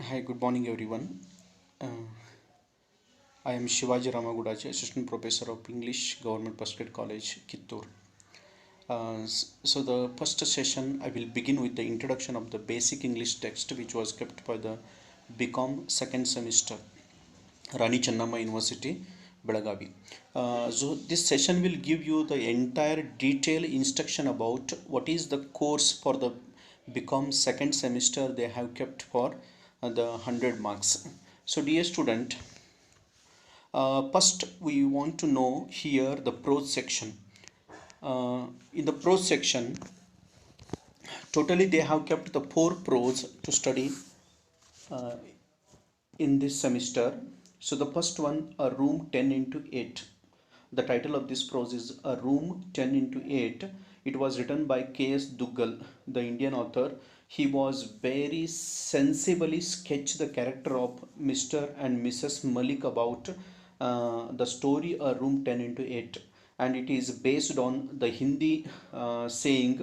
Hi, good morning, everyone. Uh, I am Shivaji Ramagudachi, Assistant Professor of English, Government Postgrad College, Kittur. So the first session, I will begin with the introduction of the basic English text, which was kept by the Bcom second semester, Rani Channamma University, Belagavi. So this session will give you the entire detailed instruction about what is the course for the Bcom second semester they have kept for the 100 marks. So dear student, first we want to know here the prose section. In the prose section, totally they have kept the four prose to study uh, in this semester. So the first one, a room 10 into 8. The title of this prose is A Room 10 into 8. It was written by K.S. Duggal, the Indian author. He was very sensibly sketched the character of Mr. and Mrs. Malik about the story A Room 10 into 8. And it is based on the Hindi saying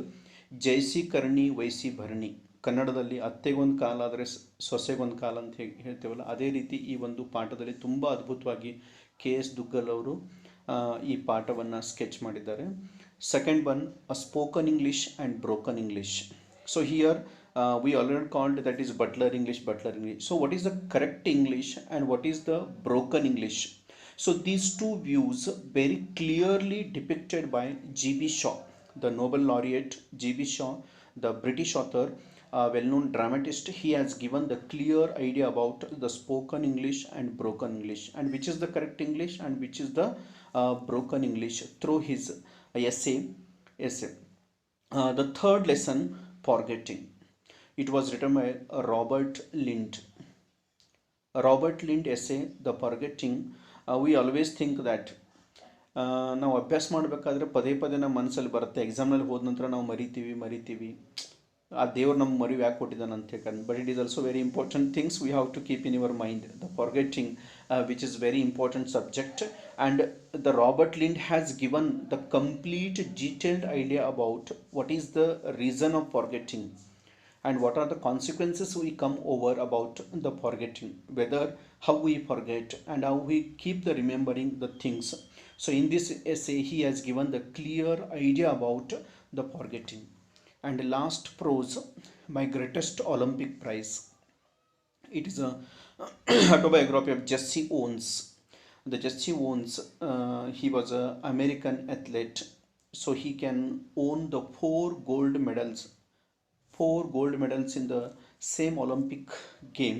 ಜೈಸಿ ಕರ್ಣಿ ವೈಸಿ ಭರಣಿ. ಕನ್ನಡದಲ್ಲಿ ಅತ್ತೆಗೊಂದು ಕಾಲಾದರೆ ಸೊಸೆಗೊಂದು ಕಾಲ ಅಂತ ಹೇಳ್ತೇವಲ್ಲ, ಅದೇ ರೀತಿ ಈ ಒಂದು ಪಾಠದಲ್ಲಿ ತುಂಬ ಅದ್ಭುತವಾಗಿ KS ದುಗ್ಗಲ್ ಅವರು ಈ ಪಾಠವನ್ನು ಸ್ಕೆಚ್ ಮಾಡಿದ್ದಾರೆ. Second one, a spoken English and broken English. So here we already called that is butler English. So what is the correct English and what is the broken English? So these two views very clearly depicted by G.B. Shaw, the Nobel laureate. G.B. Shaw, the British author, well-known dramatist. He has given the clear idea about the spoken English and broken English, and which is the correct English and which is the broken English through his essay. The third lesson, forgetting. It was written by Robert Lind. Robert Lind essay, The Forgetting. We always think that ನಾವು ಅಭ್ಯಾಸ ಮಾಡಬೇಕಾದ್ರೆ ಪದೇ ಪದೇ ನಮ್ಮ ಮನಸ್ಸಲ್ಲಿ ಬರುತ್ತೆ. ಎಕ್ಸಾಮ್ನಲ್ಲಿ ಹೋದ ನಂತರ ನಾವು ಮರಿತೀವಿ ಆ ದೇವ್ರು ನಮ್ಮ ಮರಿವು ಯಾಕೆ ಕೊಟ್ಟಿದ್ದಾನೆ ಅಂತ ಹೇಳಿ. But it is also very important things we have to keep in your mind. The forgetting which is very important subject, and the Robert Lynd has given the complete detailed idea about what is the reason of forgetting and what are the consequences we come over about the forgetting, whether how we forget and how we keep the remembering the things. So in this essay he has given the clear idea about the forgetting. And last prose, my greatest Olympic prize. It is a autobiography of Jesse Owens. The Jesse Owens, he was an American athlete, so he can own the four gold medals in the same Olympic game,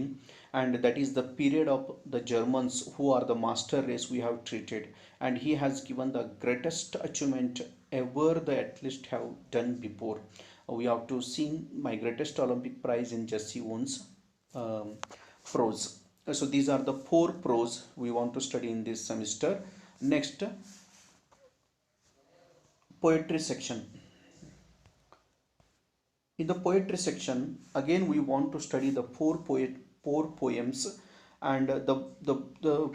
and that is the period of the Germans who are the master race we have treated. And he has given the greatest achievement ever the athletes have done before. We have to see my greatest Olympic prize in Jesse Owens prose. So these are the four prose we want to study in this semester. Next, poetry section. In the poetry section, again we want to study the four poems, and the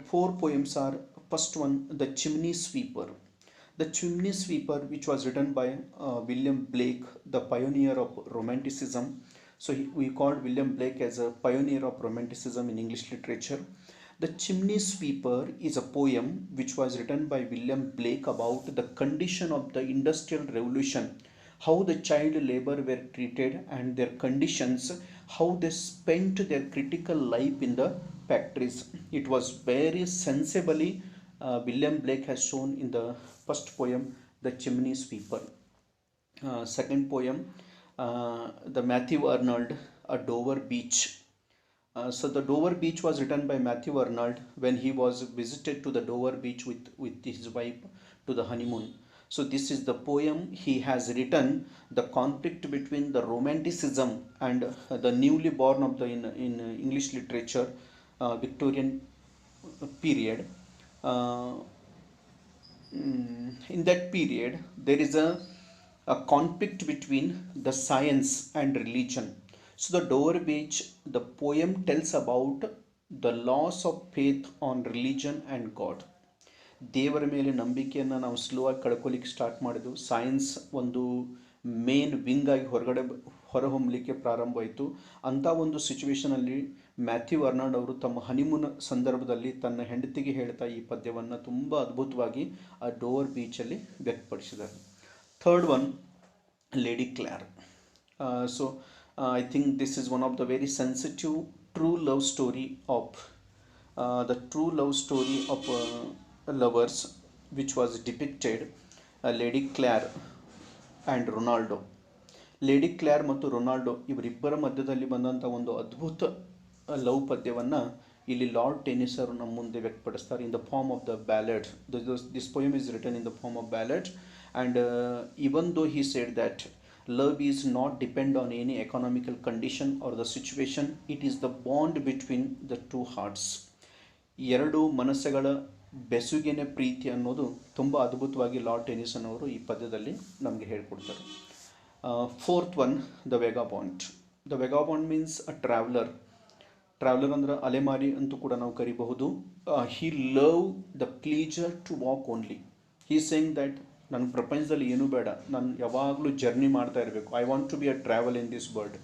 four poems are: first one, The Chimney Sweeper. The Chimney Sweeper, which was written by William Blake, the pioneer of Romanticism. So we called William Blake as a pioneer of Romanticism in English literature. The Chimney Sweeper is a poem which was written by William Blake about the condition of the Industrial Revolution, how the child labor were treated and their conditions, how they spent their critical life in the factories. It was very sensibly William Blake has shown in the first poem, The Chimney Sweeper. Second poem, the Matthew Arnold, A Dover Beach. So the Dover Beach was written by Matthew Arnold when he was visited to the Dover Beach with his wife to the honeymoon. So this is the poem he has written, the conflict between the Romanticism and the newly born of the in English literature, Victorian period. In that period, there is a conflict between the science and religion. So the Dover Beach, the poem tells about the loss of faith on religion and God. ದೇವರ ಮೇಲೆ ನಂಬಿಕೆಯನ್ನು ನಾವು slow ಆಗಿ ಕಳ್ಕೊಳ್ಳಿಕ್ಕೆ start ಮಾಡಿದ್ವು. Science ಒಂದು main wing ಆಗಿ ಹೊರಗಡೆ ಹೊರಹೊಮ್ಮಲಿಕ್ಕೆ ಪ್ರಾರಂಭವಾಯಿತು. ಅಂಥ ಒಂದು ಸಿಚುವೇಶನಲ್ಲಿ ಮ್ಯಾಥ್ಯೂ ಅರ್ನಾಲ್ಡ್ ಅವರು ತಮ್ಮ ಹನಿಮೂನ್ ಸಂದರ್ಭದಲ್ಲಿ ತನ್ನ ಹೆಂಡತಿಗೆ ಹೇಳ್ತಾ ಈ ಪದ್ಯವನ್ನು ತುಂಬ ಅದ್ಭುತವಾಗಿ ಆ ಡೋವರ್ ಬೀಚಲ್ಲಿ ವ್ಯಕ್ತಪಡಿಸಿದ್ದಾರೆ. Third one, lady Clare. I think this is one of the very sensitive true love story of the true love story of lovers which was depicted lady Clare and Ronaldo. Lady Clare ಮತ್ತು Ronaldo ಇವರಿಬ್ಬರ ಮಧ್ಯದಲ್ಲಿ ಬಂದಂಥ ಒಂದು ಅದ್ಭುತ love ಪದ್ಯವನ್ನು ಇಲ್ಲಿ lord tennis ಅವರು ನಮ್ಮ ಮುಂದೆ ವ್ಯಕ್ತಪಡಿಸ್ತಾರೆ in the form of the ballad. This poem is written in the form of ballad and even though he said that love is not depend on any economical condition or the situation, it is the bond between the two hearts. ಎರಡು ಮನಸ್ಸುಗಳ ಬೆಸುಗೆನೆ ಪ್ರೀತಿ ಅನ್ನೋದು ತುಂಬ ಅದ್ಭುತವಾಗಿ lord Tennyson ಅವರು ಈ ಪದ್ಯದಲ್ಲಿ ನಮಗೆ ಹೇಳ್ಕೊಡ್ತಾರೆ. Fourth one, the vagabond. The vagabond means a traveller. Traveller ಅಂದ್ರೆ ಅಲೆಮಾರಿ ಅಂತೂ ಕೂಡ ನಾವು ಕರಿಬಹುದು. He love the pleasure to walk only. He saying that ನನ್ನ ಪ್ರಪಂಚದಲ್ಲಿ ಏನೂ ಬೇಡ, ನಾನು ಯಾವಾಗಲೂ ಜರ್ನಿ ಮಾಡ್ತಾ ಇರಬೇಕು. I want to be a travel in this world.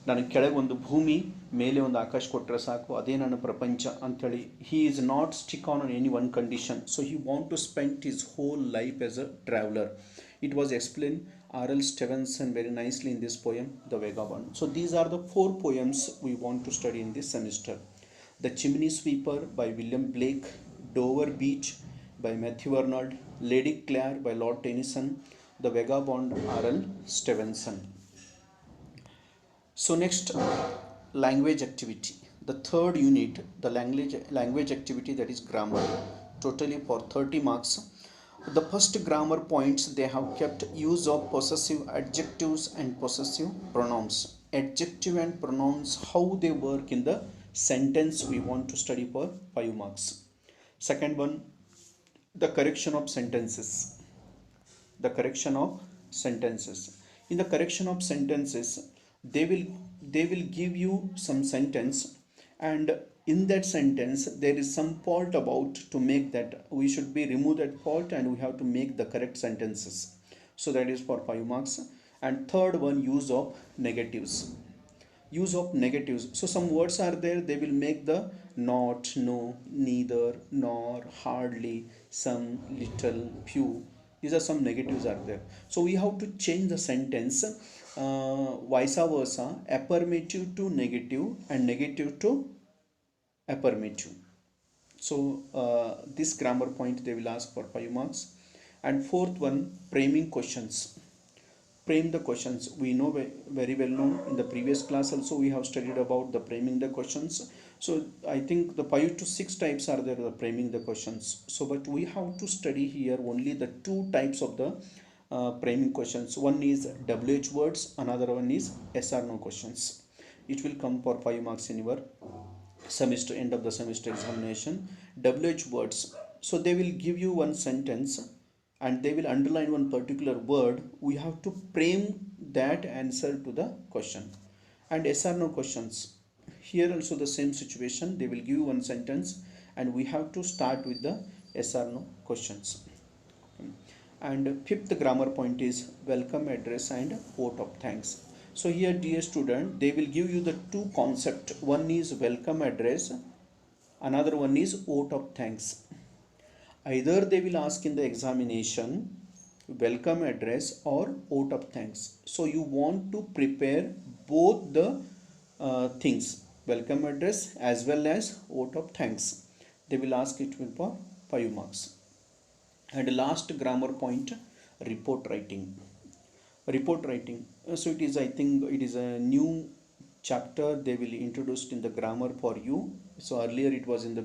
ನನಗೆ ಕೆಳಗೆ ಒಂದು ಭೂಮಿ, ಮೇಲೆ ಒಂದು ಆಕಾಶ ಕೊಟ್ಟರೆ ಸಾಕು, ಅದೇ ನನ್ನ ಪ್ರಪಂಚ ಅಂಥೇಳಿ. He is not stick on any one condition. So he want to spend his whole life as a traveller. It was explained R.L. Stevenson very nicely in this poem, The Vagabond. So these are the 4 poems we want to study in this semester. The Chimney Sweeper by William Blake, Dover Beach by Matthew Arnold, Lady Clare by Lord Tennyson, The Vagabond R.L. Stevenson. So next, language activity. The third unit, the language activity, that is grammar, totally for 30 marks. The first grammar points, they have kept use of possessive adjectives and possessive pronouns. Adjective and pronouns, how they work in the sentence, we want to study for 5 marks. Second one, the correction of sentences. The correction of sentences. In the correction of sentences, they will give you some sentence, and in that sentence there is some fault about to make that. We should be remove that fault and we have to make the correct sentences. So that is for 5 marks. And third one, use of negatives. Use of negatives. So some words are there, they will make the not, no, neither, nor, hardly, some, little, few. These are some negatives are there. So we have to change the sentence vice versa, affirmative to negative and negative to affirmative. So this grammar point they will ask for 5 marks. And fourth one, framing questions. Frame the questions. We know very well known in the previous class also we have studied about the framing the questions. So I think the 5 to 6 types are there, the framing the questions. So but we have to study here only the 2 types of the framing questions. One is WH words, another one is yes or no questions. It will come for 5 marks in your semester, end of the semester examination. WH words, so they will give you one sentence and they will underline one particular word. We have to frame that answer to the question. And yes or no questions, here also the same situation. They will give you one sentence and we have to start with the yes or no questions. And fifth grammar point is welcome address and vote of thanks. So here, dear student, they will give you the 2 concepts. One is welcome address, another one is vote of thanks. Either they will ask in the examination welcome address or vote of thanks. So you want to prepare both the things, welcome address as well as vote of thanks. They will ask it for 5 marks. And last grammar point, report writing. Report writing, so it is, I think it is a new chapter they will introduce in the grammar for you. So earlier it was in the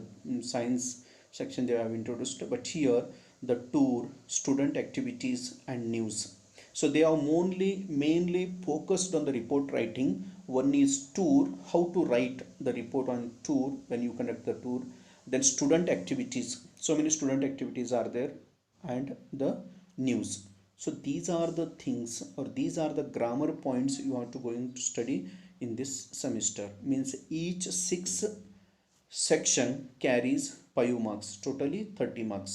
science section they have introduced, but here the tour, student activities and news. So they are mainly focused on the report writing. One is tour, how to write the report on tour when you conduct the tour. Then student activities, so many student activities are there, and the news. So these are the things, or these are the grammar points you are going to study in this semester. Means each 6 section carries 5 marks, totally 30 marks.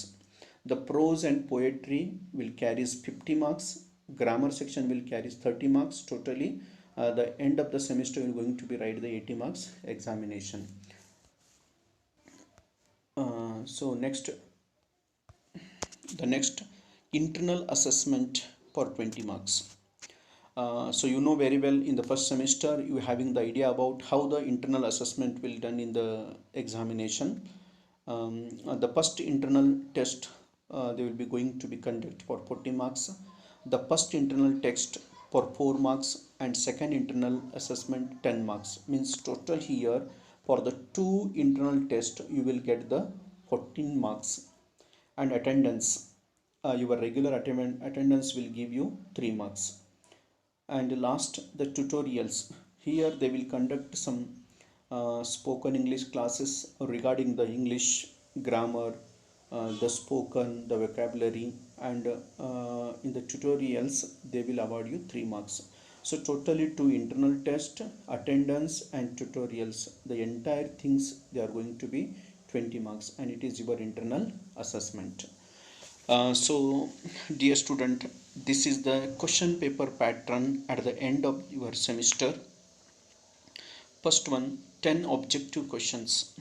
The prose and poetry will carries 50 marks. Grammar section will carry 30 marks, totally the end of the semester you are going to be write the 80 marks examination. So the next internal assessment for 20 marks. So you know very well in the first semester you having the idea about how the internal assessment will done in the examination. The first internal test they will be going to be conducted for 40 marks. The first internal test for 4 marks and second internal assessment 10 marks. Means total here for the 2 internal test you will get the 14 marks. And attendance, your regular attendance will give you 3 marks. And last, the tutorials. Here they will conduct some spoken English classes regarding the English grammar, the spoken, the vocabulary, and in the tutorials they will award you 3 marks. So totally 2 internal test, attendance and tutorials, the entire things they are going to be 20 marks, and it is your internal assessment. So dear student, this is the question paper pattern at the end of your semester. First one, 10 objective questions,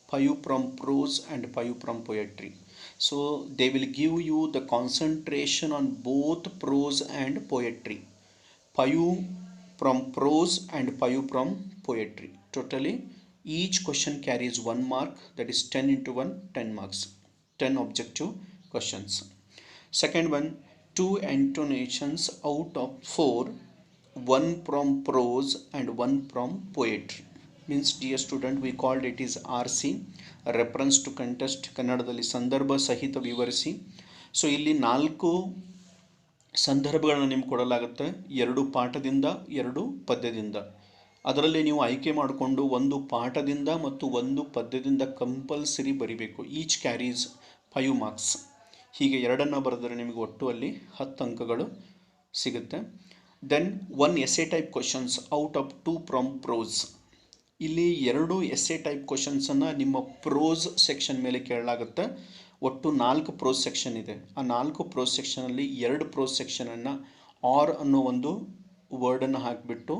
5 from prose and 5 from poetry. So they will give you the concentration on both prose and poetry. 5 from prose and 5 from poetry. Totally each question carries 1 mark, that is 10 into 1, 10 marks, 10 objective questions. Second one, 2 intonations out of 4, 1 from prose and 1 from poetry. Means dear student, we called it is RC, reference to contest, ಕನ್ನಡದಲ್ಲಿ ಸಂದರ್ಭ ಸಹಿತ ವಿವರಿಸಿ. So ಇಲ್ಲಿ 4 ಸಂದರ್ಭಗಳನ್ನು ನಿಮ್ಗೆ ಕೊಡಲಾಗುತ್ತೆ, 2 ಪಾಠದಿಂದ 2 ಪದ್ಯದಿಂದ. ಅದರಲ್ಲಿ ನೀವು ಆಯ್ಕೆ ಮಾಡಿಕೊಂಡು 1 ಪಾಠದಿಂದ ಮತ್ತು 1 ಪದ್ಯದಿಂದ ಕಂಪಲ್ಸರಿ ಬರಿಬೇಕು. Each carries 5 marks. ಹೀಗೆ 2 ಬರೆದರೆ ನಿಮಗೆ ಒಟ್ಟು ಅಲ್ಲಿ 10 ಅಂಕಗಳು ಸಿಗುತ್ತೆ. Then 1 essay type questions out of 2 from prose. ಇಲ್ಲಿ 2 ಎಸ್ಸೆ ಟೈಪ್ ಕ್ವಶನ್ಸನ್ನು ನಿಮ್ಮ ಪ್ರೋಸ್ ಸೆಕ್ಷನ್ ಮೇಲೆ ಕೇಳಲಾಗುತ್ತೆ. ಒಟ್ಟು 4 ಪ್ರೋಸ್ ಸೆಕ್ಷನ್ ಇದೆ. ಆ 4 ಪ್ರೋಸ್ ಸೆಕ್ಷನಲ್ಲಿ 2 ಪ್ರೋಸ್ ಸೆಕ್ಷನನ್ನು ಆರ್ ಅನ್ನೋ ಒಂದು ವರ್ಡನ್ನು ಹಾಕಿಬಿಟ್ಟು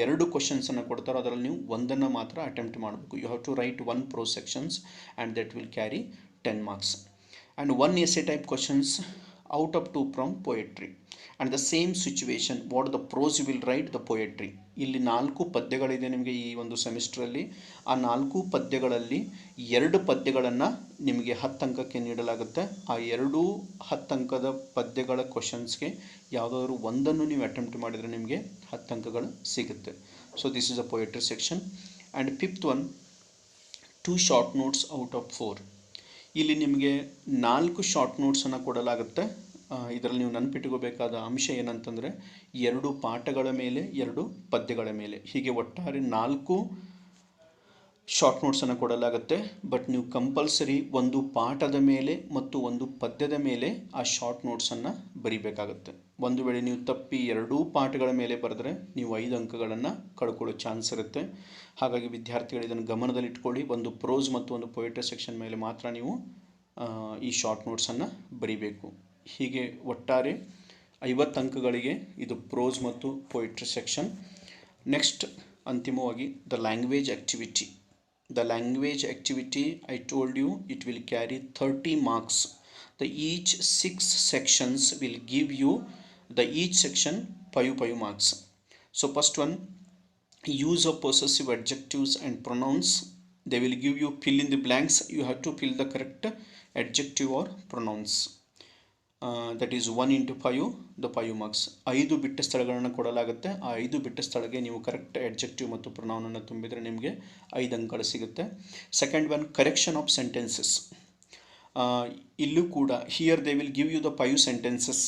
2 ಕ್ವಶನ್ಸನ್ನು ಕೊಡ್ತಾರೆ. ಅದರಲ್ಲಿ ನೀವು 1 ಮಾತ್ರ ಅಟೆಂಪ್ಟ್ ಮಾಡಬೇಕು. You have to write 1 prose sections and that will carry 10 marks. And 1 essay type questions out of 2 from poetry. And the same situation, what the prose you will write, the poetry. ಇಲ್ಲಿ 4 ಪದ್ಯಗಳಿದೆ ನಿಮಗೆ ಈ ಒಂದು ಸೆಮಿಸ್ಟ್ರಲ್ಲಿ. ಆ 4 ಪದ್ಯಗಳಲ್ಲಿ 2 ಪದ್ಯಗಳನ್ನು ನಿಮಗೆ 10 ಅಂಕಕ್ಕೆ ನೀಡಲಾಗುತ್ತೆ. ಆ 2 10 ಅಂಕದ ಪದ್ಯಗಳ ಕ್ವಶನ್ಸ್ಗೆ ಯಾವುದಾದ್ರು ಒಂದನ್ನು ನೀವು ಅಟೆಂಪ್ಟ್ ಮಾಡಿದರೆ ನಿಮಗೆ 10 ಅಂಕಗಳು ಸಿಗುತ್ತೆ. So this is a poetry section. And fifth one, 2 short notes out of 4. ಇಲ್ಲಿ ನಿಮಗೆ 4 ಶಾರ್ಟ್ ನೋಟ್ಸನ್ನು ಕೊಡಲಾಗುತ್ತೆ. ಇದರಲ್ಲಿ ನೀವು ನೆನಪಿಟ್ಕೋಬೇಕಾದ ಅಂಶ ಏನಂತಂದರೆ 2 ಪಾಠಗಳ ಮೇಲೆ 2 ಪದ್ಯಗಳ ಮೇಲೆ, ಹೀಗೆ ಒಟ್ಟಾರೆ 4 ಶಾರ್ಟ್ ನೋಟ್ಸನ್ನು ಕೊಡಲಾಗುತ್ತೆ. ಬಟ್ ನೀವು ಕಂಪಲ್ಸರಿ 1 ಪಾಠದ ಮೇಲೆ ಮತ್ತು 1 ಪದ್ಯದ ಮೇಲೆ ಆ ಶಾರ್ಟ್ ನೋಟ್ಸನ್ನು ಬರಿಬೇಕಾಗುತ್ತೆ. ಒಂದು ವೇಳೆ ನೀವು ತಪ್ಪಿ 2 ಪಾಠಗಳ ಮೇಲೆ ಬರೆದ್ರೆ ನೀವು 5 ಅಂಕಗಳನ್ನು ಕಳ್ಕೊಳ್ಳೋ ಚಾನ್ಸ್ ಇರುತ್ತೆ. ಹಾಗಾಗಿ ವಿದ್ಯಾರ್ಥಿಗಳು ಇದನ್ನು ಗಮನದಲ್ಲಿಟ್ಕೊಳ್ಳಿ. 1 ಪ್ರೋಸ್ ಮತ್ತು 1 ಪೊಯೆಟ್ರಿ ಸೆಕ್ಷನ್ ಮೇಲೆ ಮಾತ್ರ ನೀವು ಈ ಶಾರ್ಟ್ ನೋಟ್ಸನ್ನು ಬರಿಬೇಕು. ಹೀಗೆ ಒಟ್ಟಾರೆ 50 ಅಂಕಗಳಿಗೆ ಇದು ಪ್ರೋಸ್ ಮತ್ತು ಪೊಯೆಟ್ರಿ ಸೆಕ್ಷನ್. ನೆಕ್ಸ್ಟ್ ಅಂತಿಮವಾಗಿ the language activity. The language activity, I told you, it will carry 30 marks. The each 6 sections will give you the each section 5 marks. So first one, use of possessive adjectives and pronouns. They will give you fill in the blanks. You have to fill the correct adjective or pronouns. That is 1 into 5, the 5 marks. 5 ಬಿಟ್ಟ ಸ್ಥಳಗಳನ್ನು ಕೊಡಲಾಗುತ್ತೆ. ಆ 5 ಬಿಟ್ಟ ಸ್ಥಳಕ್ಕೆ ನೀವು correct adjective ಮತ್ತು ಪ್ರೊನೌನನ್ನು ತುಂಬಿದರೆ ನಿಮಗೆ 5 ಅಂಕಗಳು ಸಿಗುತ್ತೆ. Second one, correction of sentences. ಇಲ್ಲೂ ಕೂಡ here they will give you the 5 sentences.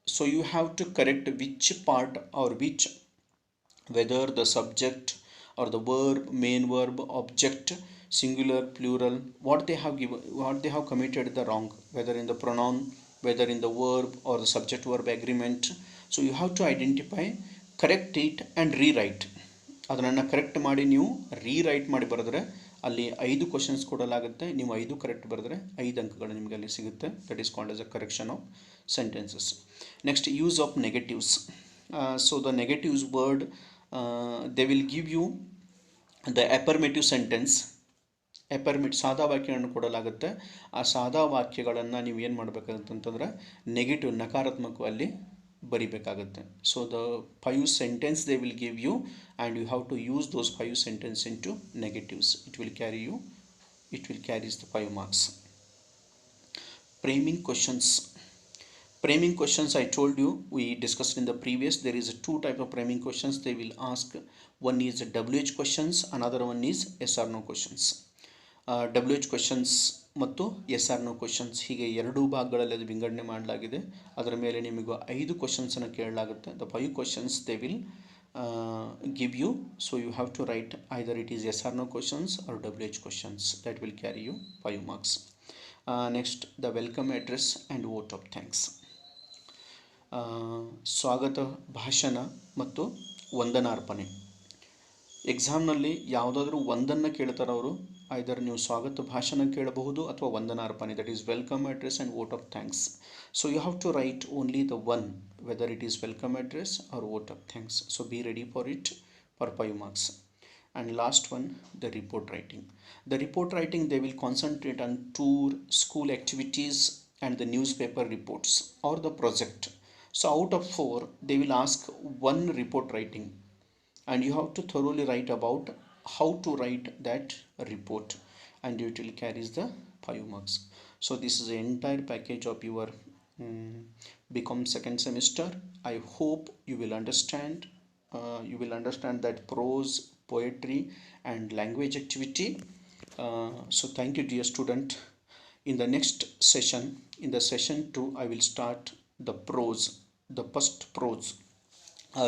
So you have to correct which part or which, whether the subject or the verb, main verb, object, singular, plural, what they have committed the wrong, whether in the pronoun, whether in the verb or the subject verb agreement. So you have to identify, correct it and rewrite. ಅದನ್ನು correct ಮಾಡಿ ನೀವು rewrite ಮಾಡಿ ಬರೆದ್ರೆ ಅಲ್ಲಿ 5 questions ಕೊಡಲಾಗುತ್ತೆ. ನೀವು 5 correct ಬರೆದ್ರೆ 5 ಅಂಕಗಳು ನಿಮಗೆ ಅಲ್ಲಿ ಸಿಗುತ್ತೆ. That is called as a correction of sentences. Next, use of negatives. So the negatives word, they will give you the affirmative sentence. ಸಾದಾ ವಾಕ್ಯಗಳನ್ನು ಕೊಡಲಾಗುತ್ತೆ. ಆ ಸಾದಾ ವಾಕ್ಯಗಳನ್ನು ನೀವು ಏನು ಮಾಡಬೇಕಾಗುತ್ತಂತಂದ್ರೆ ನೆಗೆಟಿವ್ ನಕಾರಾತ್ಮಕವಾಗಿ ಬರಿಬೇಕಾಗುತ್ತೆ. So the 5 sentence they will give you and you have to use those 5 sentence into negatives. It will carries the 5 marks. Framing questions. Framing questions, I told you, we discussed in the previous. There is a 2 type of framing questions they will ask. One is WH questions, another one is yes or no questions. WH questions ಮತ್ತು S R no questions ಹೀಗೆ 2 ಭಾಗಗಳಲ್ಲಿ ಅದು ವಿಂಗಡಣೆ ಮಾಡಲಾಗಿದೆ. ಅದರ ಮೇಲೆ ನಿಮಗೆ 5 ಕ್ವಶನ್ಸನ್ನು ಕೇಳಲಾಗುತ್ತೆ. The 5 questions they will give you, so you have to write either it is yes or no questions or WH questions. That will carry you 5 marks. Next, the welcome address and vote of thanks. ಸ್ವಾಗತ ಭಾಷಣ ಮತ್ತು ವಂದನಾರ್ಪಣೆ. ಎಕ್ಸಾಮ್ನಲ್ಲಿ ಯಾವುದಾದ್ರೂ ಒಂದನ್ನು ಕೇಳ್ತಾರೆ ಅವರು. ಐದರ್ ನೀವು ಸ್ವಾಗತ ಭಾಷಣ ಕೇಳಬಹುದು ಅಥವಾ ವಂದನಾರ್ಪಣೆ, that is welcome address and vote of thanks. So you have to write only the one, whether it is welcome address or vote of thanks. So be ready for it for 5 marks. And last one, the report writing. The report writing, they will concentrate on tour, school activities and the newspaper reports or the project. So out of 4, they will ask one report writing, and you have to thoroughly write about how to write that report, and it will carries the 5 marks. So this is the entire package of your Bcom second semester. I hope you will understand. You will understand that prose, poetry and language activity. So thank you, dear student. In the next session, in the session 2, I will start the prose, the first prose,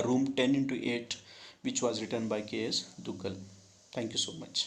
room 10 into 8, which was written by K.S. Duggal. Thank you so much.